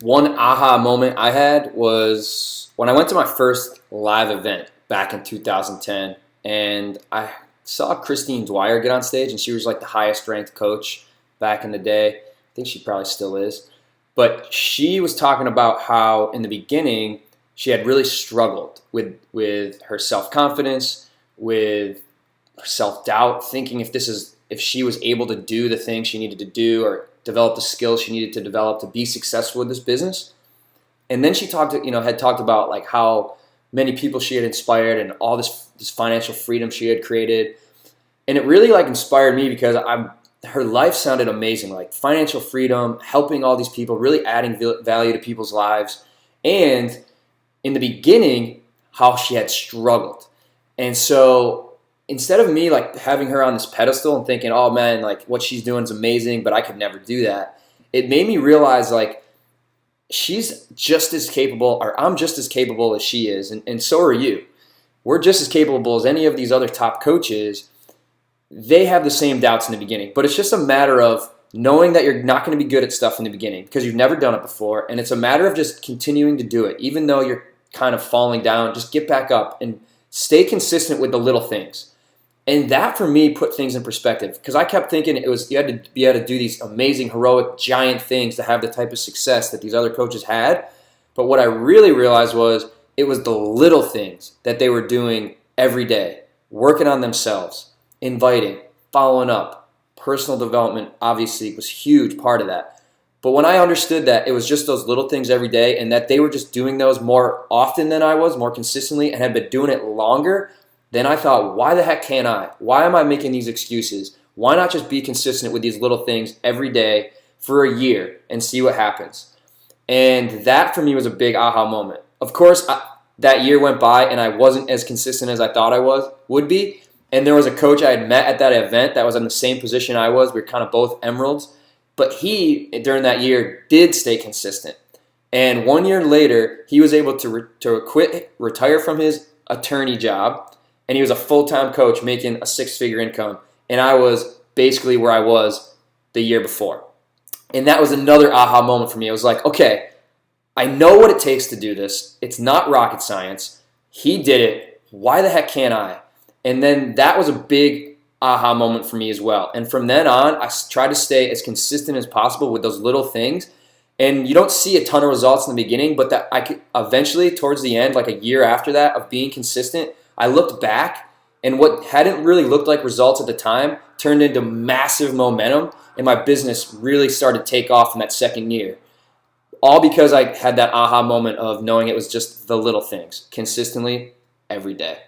One aha moment I had was when I went to my first live event back in 2010, and I saw Christine Dwyer get on stage, and she was like the highest ranked coach back in the day. I think she probably still is. But she was talking about how in the beginning she had really struggled with her self confidence, with her self doubt, thinking if she was able to do the things she needed to do or develop the skills she needed to develop to be successful with this business. And then she had talked about like how many people she had inspired and all this financial freedom she had created. And it really like inspired me because her life sounded amazing, like financial freedom, helping all these people, really adding value to people's lives. And in the beginning, how she had struggled. And so instead of me like having her on this pedestal and thinking, oh man, like what she's doing is amazing, but I could never do that, it made me realize like she's just as capable, or I'm just as capable as she is, and so are you. We're just as capable as any of these other top coaches. They have the same doubts in the beginning, but it's just a matter of knowing that you're not going to be good at stuff in the beginning because you've never done it before, and it's a matter of just continuing to do it. Even though you're kind of falling down, just get back up and stay consistent with the little things. And that for me put things in perspective because I kept thinking it was you had to be able to do these amazing, heroic, giant things to have the type of success that these other coaches had. But what I really realized was it was the little things that they were doing every day, working on themselves, inviting, following up. Personal development obviously was a huge part of that. But when I understood that it was just those little things every day and that they were just doing those more often than I was, more consistently, and had been doing it longer, then I thought, why the heck can't I? Why am I making these excuses? Why not just be consistent with these little things every day for a year and see what happens? And that for me was a big aha moment. Of course, that year went by and I wasn't as consistent as I thought would be. And there was a coach I had met at that event that was in the same position I was. We were kind of both emeralds. But he, during that year, did stay consistent. And 1 year later, he was able to retire from his attorney job, and he was a full-time coach making a six-figure income. And I was basically where I was the year before. And that was another aha moment for me. I was like, okay, I know what it takes to do this. It's not rocket science. He did it. Why the heck can't I? And then that was a big aha moment for me as well. And from then on, I tried to stay as consistent as possible with those little things. And you don't see a ton of results in the beginning, but that I could eventually, towards the end, like a year after that of being consistent, I looked back and what hadn't really looked like results at the time turned into massive momentum, and my business really started to take off in that second year. All because I had that aha moment of knowing it was just the little things consistently every day.